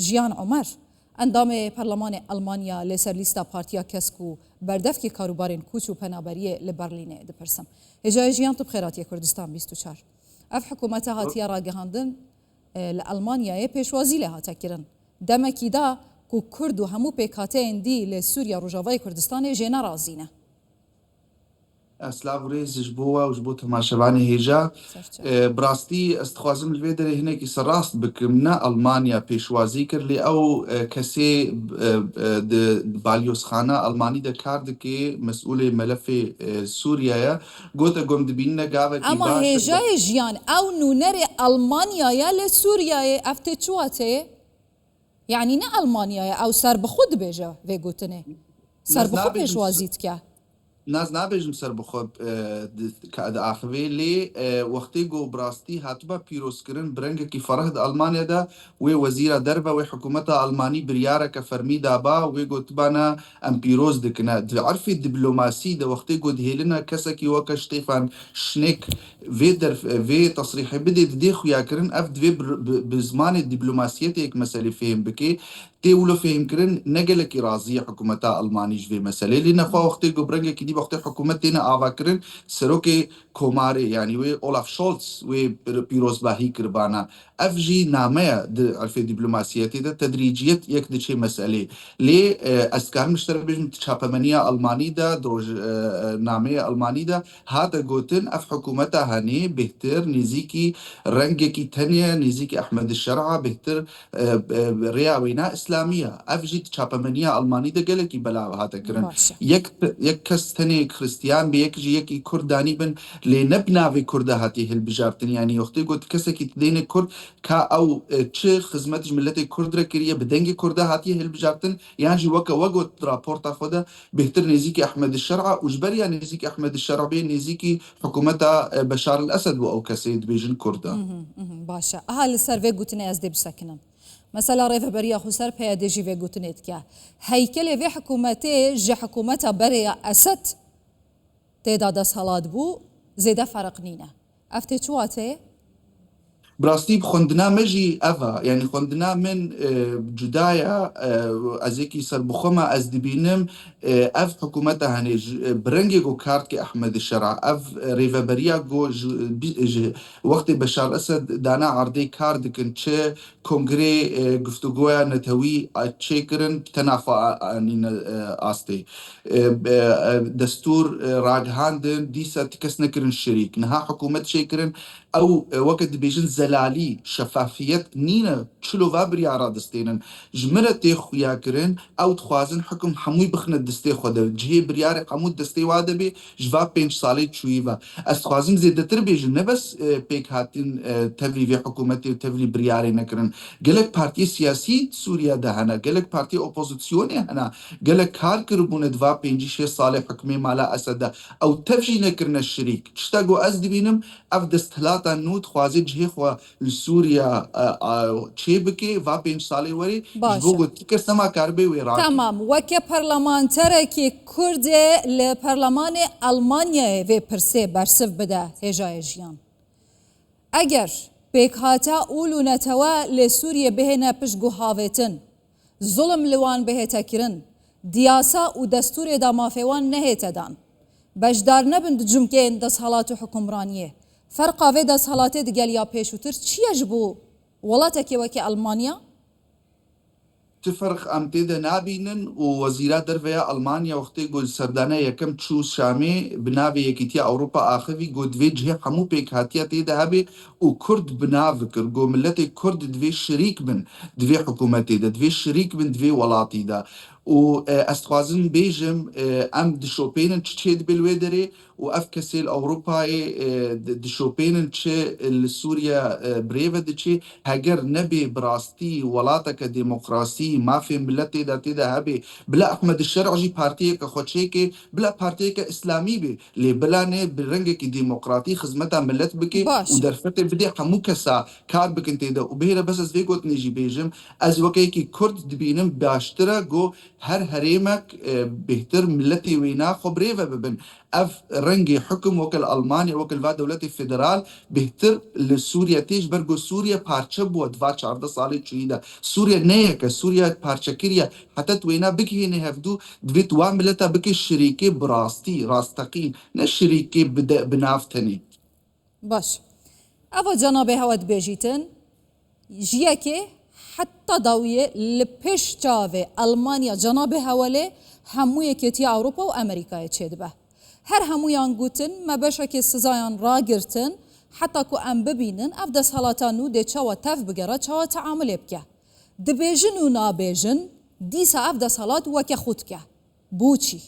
جیان عمر اندام پارلمان آلمانیا لسر لیستا پارتیا کسکو بردف که کاروبارین کوچ و پنابریه لبرلینه دپرسم هجای جیان تو بخیراتی کردستان 24 اف حکومت هاتیا را گهاندن لألمانیا پیشوازی لها تکرن دمکی دا کو کرد و همو پیکاته اندی لسوریا روجاوای کردستان جینا رازینه اسلاف ریز جبوه و جبو تماشوانی هیجا براستی استخوازم الویدر هناك سراست بكمنا ألمانيا پیشوازی کر لی او کسی بالیوس خانه ألماني دا کارد که مسئول ملف سوريا گوتا گم دبیننا گاوه کی اما هیجای جیان او نونر ألمانيا یا لسوريا افته چواته يعني نه ألمانيا او سر بخود بیجا وی گوتنه سر بخود پیشوازیت که ناز نابێژم سەر بخۆ ئاخوێ لێ وەختەی گۆ بڕاستی هاتوبە پیرۆزکردن برەنگێکی فەرهد ئەڵمانیادا وێ وەزیرە دەربە وێ حکوومەتە ئەڵمانی بریارەکە فەرمی دابا وێ گوتبانە ئەم پیرۆز دکنە عرفی دیبلۆماسی دە وەختەی گۆ دهێلنە کەسێکی وەکە شتێفان شنێک vê تصریحê bidê didê xuyakirin ev divê bi zimanê dîplomasiyetek meselê fêm bike tê wilo fêmkirin ne gelekî razî hikûmeta Almanî ji vê meselê lê nexwa wextê ku birengekî dî wextê hikûmet têne avakirin serokê komarê yanî wê Olaf Scholz wê pîrozbahî kiribana ev jî nameya di erfê dîplomasiyetê de tedrîciyet yek diçe meselê lê ez dikarim ji te re bêjim çapemeniya Almanî de nameya Almanî de hate gotin ev hikûmeta henê bêhtir nêzîkî rengekî tenê nêzîkî Ehmed Şer'a bêhtir rêya wêna İslamiya ev jî çapemeniya Almanî de gelekî belav hate kirin yek kes tenê Xristiyan bê yek jî yekî Kurd danî bin lê ne bi navê Kurd hatiye hilbijartin yanî wextê got kesekî dêne Kurd ka ew çi xizmet ji milletê Kurd re kiriye bi dengê Kurd hatiye hilbijartin yan jî weke we got raporta xwe de bêhtir nêzîkî Ehmed Şer'a û ji beriya nêzîkî Ehmed Şer'a bê nêzîkî hikûmeta Beşar el-Esed û ew kesê dibêjin Kurd e. Başa aha li ser vê gotinê ez dê bisekinin mesela rêveberiya xwe ser peyadê jî vê gotinê dike heykelê vê hikûmetê ji hikûmeta bereya Esed têda desthilat bû zêde fereq nîne ev tê çi watê براستی خوندنا مجی اوا یعنی خوندنا من جدایا از یکی سر بخوما از دبینم اف حکومت هنی برنگی گو کارت که احمد شرع اف ریوبریا گو وقت بشار اسد دانا عرضی کارد کن چه کنگره گفتگویا نتوی چه کرن تنافع آنین آستی دستور راگهاندن دیسا تکس نکرن شریک نها حکومت چه کرن او وقت بیجن زلالی شفافیت نینه چلو و بریارا دستینن جمره تی خویا کرن او تخوازن حکم هموی بخنه دستی خوده جهی بریار همو دستی واده بی جوا 5 سالی چوی و از خوازم زیده تر بیجن نه بس پیک هاتین تولی وی حکومتی و تولی بریاری نکرن گلک پارتی سیاسی سوریا ده هنه گلک پارتی اپوزیسیونی هنه گلک کار کربونه دوا 5-6 سال حکمی مالا اسده او تفجی نکرن الشریک چتا گو از دبینم اف دستهلاتا نود خوازی جهی خوا لسوريا چه بکی و 5 سالی وری جبو تیکر سما کاربی و راکی تمام وکه پارلمانتره که کرد لپارلمان آلمانیا و پرسه برسف بده هجای جیان اگر بکاتا اولو نتوا لسوريا بهنه پشگو هاویتن ظلم لوان بهتا کرن دیاسا و دستور دا مافیوان نهیتا دان بجدار نبند جمکین دستحالات حکمرانیه فرقا في دستهلاتی دگل یا پیشوتر چیه جبو ولاتکی وکی ألمانيا؟ تفرق ام تيدا نابينن ووزيرات درفيا ألمانيا وقتي قول سردانا يكم تشو شامي بنابي يكيتيا أوروبا آخذي قول دوي جهي حمو بيك هاتيا تيدا هبي وكرد بنافكر قول ملتي كرد دوي شريك من دوي حكومتي دا دوي شريك من دوي ولاتي دا و استخوازن بيجم ام دشوبينن تشي بالويدري واف كسيل اوروباي دشوبينن تشي السوريا بريفا دشي هاجر نبي براستي ولاتك ديمقراسي ما في ملتي دا تيدا هبي بلا احمد الشرع جي بارتي كخوتشيكي بلا بارتي كاسلامي بي لي بلا ني برنجك ديمقراطي خدمتها ملت بكي ودرفتي بدي حمو كسا كار بكن تيدا وبهيرا بس از فيغوت نيجي بيجم از وكيكي كرد دبينم باشترا جو هر هريمك بهتر ملتي وينا خبريفا ببن اف رنجي حكم وكل المانيا وكل فا دولتي فيدرال بهتر لسوريا تيج برگو سوريا پارچه بود و 14 سالی چویده سوريا نيكا سوريا بارشكريا حتى توينا بكي هنا هفدو دويت واملتا بكي الشريكي براستي راستقين نشريكي بدا بنافتني باش ئەوە جەنابێ هەوت بێژیتن ژیەکێ حتا داویە لە پێش چاوێ ئەلمانیا جەنابێ هەوەلێ هەموویەکێتی ئەوروپا و ئەمریکایە چێ دبە هەر هەمویان گوتن مە بەشێکی سزایان ڕاگرتن حتا کو ئەم ببینن ئەف دەسەڵاتان و دێ چاوە تەف بگەڕە چاوە تەعاملێ بکە دبێژن و نابێژن دیسە ئەف دەسەڵات وەکە خودکە بوچی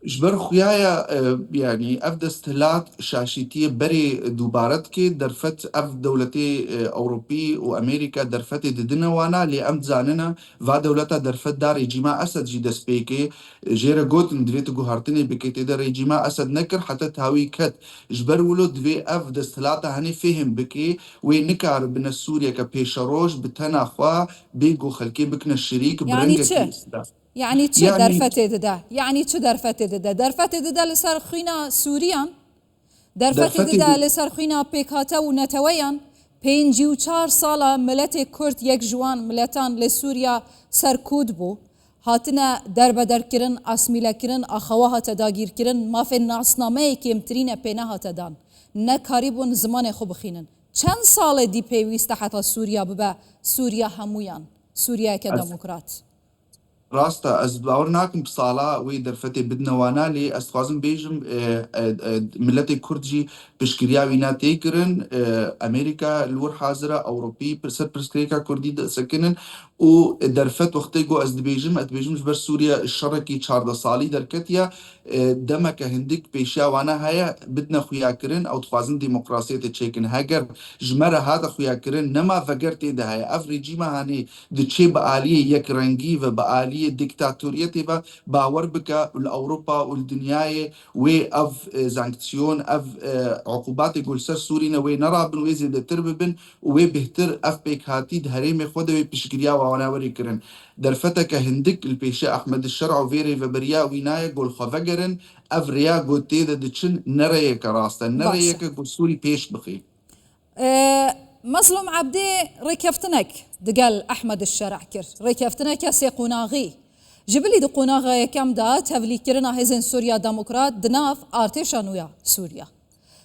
جبر خويايا يعني اف دستهلات شاشيتيه بري دوبارت كي درفت اف دولتي اوروبي وامريكا درفت ددنا وانا لي ام زاننا فا دولتا درفت دار ريجيما اسد جي دسبيكي جيرا قوت ندريت هارتني بكيتي در ريجيما اسد نكر حتى تهاوي كت جبر ولو دوي اف دستهلات هني فهم بكي وينكار بن سوريا كبيشروج بتنا خوا بيجو خلكي بكنا الشريك يعني يعني چه درفته دده يعني چه درفته دده درفته دده لسر خوینا سوریان درفته دده لسر خوینا پیکاته و نتویان 54 سالا ملت کرد یک جوان ملتان لسوریا سرکود بو هاتنا دربدر کرن اسمیله کرن اخواه تداگیر کرن مافی ناسنامه کمترین پینه هاتدان نکاریبون زمان خوب بخینن چند سال دی پیویست حتی سوریا ببه سوریا همویان سوریا که دموکرات راستا از باور ناكم بصالا وي درفتي بدنا وانا لي استخازم بيجم ملتي كردجي بشكريا وينا تيكرن امريكا الور حاضره اوروبي برسر برسكريكا كردي سكنن و درفت وقتي جو از دبيجم جبر سوريا الشركي 14 صالي دركتيا دمك هندك بيشا وانا هيا بدنا خويا كرن او تخازن ديمقراطيه تشيكن هاجر جمره هذا خويا كرن نما فكرتي ده هيا افريجي ما هاني دتشي باليه يكرنجي وباليه الديكتاتورية باور بك الأوروبا والدنيا وأف زانكسيون أف عقوبات يقول سر سورينا ونرى بن ويزيد ترببن وبهتر أف بيك هاتي دهريم خود بشكريا وانا وريكرن درفتك هندك البيشا أحمد الشرع وفيري فبريا وينايا قول خفقرن أف ريا قول تيدا دتشن نريك راستا نريك قول سوري بيش بخي مظلوم عبدي ريكفتنك دقال أحمد الشرع كر ريكفتنك يا سي قناغي جبلي دو قناغي كم دا تفلي كرنا هزن سوريا ديمقراط دناف ارتشانويا سوريا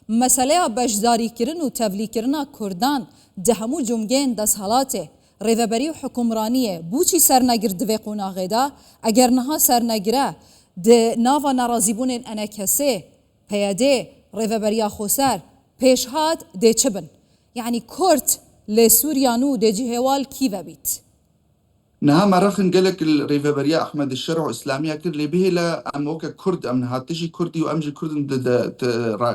مسألة بجداري كرن و تفلي كرنا كردان دهمو جمجين دس حالاته ريفبري و حكمرانية بوچي سرنگير دوي قناغي دا اگر نها سرنگيره ده نافا نرازيبون انا كسي پياده ريفبريا خوسر پیشهاد ده چبن يعني كرد لسوريانو ده جهوال كيف بيت نها مرخن قالك الريفابريا أحمد الشرع إسلامية كر اللي به لا أموكا كرد أم نهاتشي كردي وأمجي كرد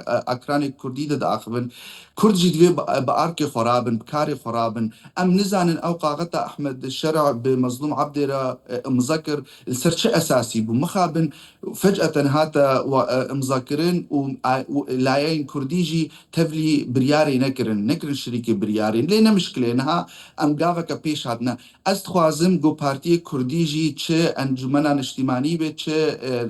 أكراني كردي دا أخبن كرد جدوي بأركي خرابن بكاري خرابن أم نزانن أو قاغتا أحمد الشرع بمظلوم عبدرا مذكر السرش أساسي بمخابن فجأة هاتا مذكرين ولايين كرديجي تفلي برياري نكرن شريكي برياري لينا مشكلة نها أم قافك بيش هاتنا أستخوازم گو پارتی کردیجی چه انجمنان اجتماعی به چه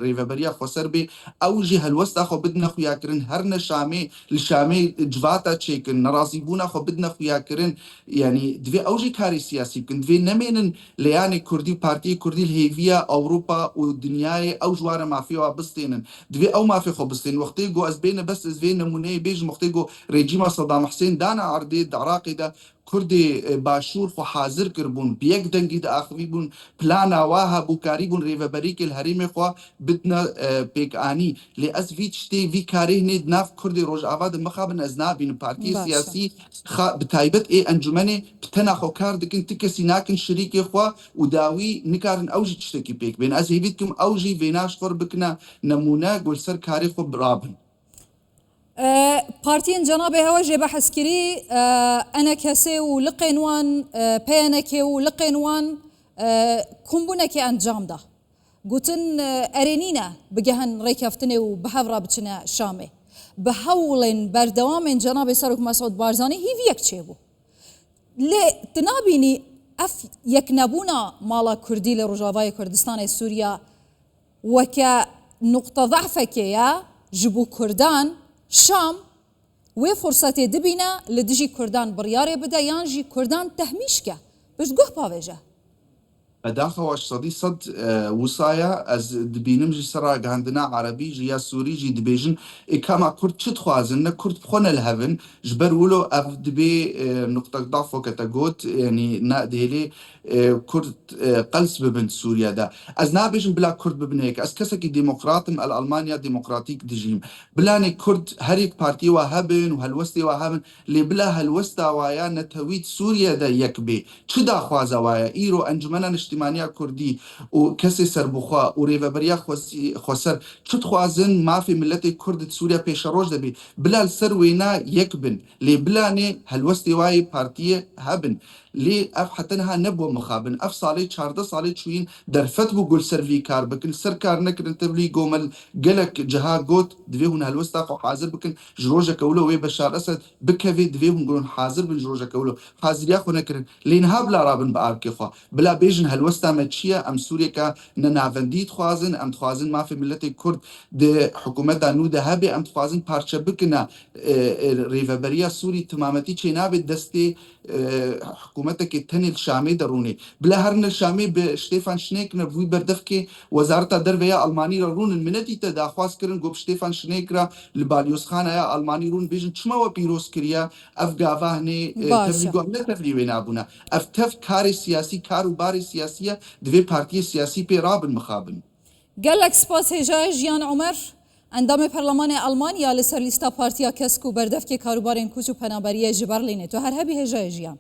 ریوبریا خسر به اوجی هلوست خو بدنا خویا کرن هر نشامه لشامه جواتا چیکن نرازیبونا خو بدنا خویا کرن يعني دوی اوجی کاری سیاسی کن دوی نمینن لیان کردی پارتی کردی الهیویا اوروبا و دنیای او جوار مافیا بستینن دوی او مافیا خو بستین وقتی گو از بین بس از بین نمونه بیج وقتی گو رژیم صدام حسین دانا عرضی عراقی دا كردي باشور خو حاضر كربون بيك دنگي دا آخوي بون پلانا واها بوكاري بون ريفا بريك الهريم خو بدنا بيك آني لأز في تشتي في كاري هنيد ناف كردي روج آفاد مخابن أزنابين بارتي سياسي بتايبت اي انجمني بتنا خو كار دكن تكسي ناكن شريكي خو وداوي نكارن اوجي تشتكي بيك بين از هيفيتكم اوجي فيناش خور بكنا نمونا قول سر كاري خو برابن بارتين جناب هوا جيبا حسكري أنا كسي ولقينوان بيانكي ولقينوان كمبونكي أنجام ده قوتن أرينينا بجهن ريكافتني وبهفرا بتشنا شامي بحولن بردوام جناب ساروك مسعود بارزاني هي فيك تشيبو لي تنابيني اف يكنبونا مالا كردي لرجافاي كردستان سوريا وك نقطة ضعفك يا جبو كردان شام وفرصة دبنا لدجي كردان برياري بدا يانجي كردان تهميشكا باش تقوه باويجا داخل واش صدي صد وصايا از دبينم جي سراغ عندنا عربي جي سوري جي دبيجن كما كرد تخوازن كرد بخون الهفن جبر ولو اف دبي نقطة ضعف وكتاغوت يعني نا ديلي كرد قلس ببنت سوريا دا از نابيجن بلا كرد ببنيك از كسكي ديمقراطم الالمانيا ديمقراطيك دجيم بلاني كرد هريك بارتي وهبن وهالوستي وهبن اللي بلا هالوستا وايا نتويت سوريا دا يكبي چدا خوازا وايا ايرو انجمنا اجتماعية كردي وكسي سربخوا وريفابريا خسر چت خوازن ما في ملت كرد سوريا بيشروج دبي بلا السروينا يكبن لي بلاني هالوستي واي بارتي هبن لي اف حتنها نبو مخابن اف صالي 14 صالي شوين درفت بو قول سيرفي كار بكن سركار نكر تبلي قومل قلك جها قوت دفيهن هالوستا قو حاضر بكن جروجا كولو وي بشار اسد بكفي دفيهن قولون حاضر بن جروجا كولو حاضر ياخو نكرن لينها بلا رابن باركي خو بلا بيجن هالوستا ماتشيا ام سوريا كا ننافنديت خوازن ام خوازن ما في ملت كرد د حكومه دانو دهبي ام خوازن بارچه بكنا ريفابريا سوري تمامتي چيناب دستي حكومتك التاني الشامي دروني بلا هرن الشامي بشتيفان شنيكر في بردفكي وزارة الدربية ألماني رون المنتي تداخواز كرن قوب شتيفان شنيكرا لباليوس خانة يا ألماني رون بيجن تشما وبيروس كريا أفقافا هني تبليغو لا تبليغين أبونا أفتف كاري سياسي كارو باري سياسية دوي بارتي سياسي بي رابن مخابن قال لك سباس هجاي جيان عمر اندام برلمان ألمانيا لسر لیستا پارتیا کسکو بردفکی کاروبارین کوچو پنابریه جبرلینه تو هر هبی هجاي جیان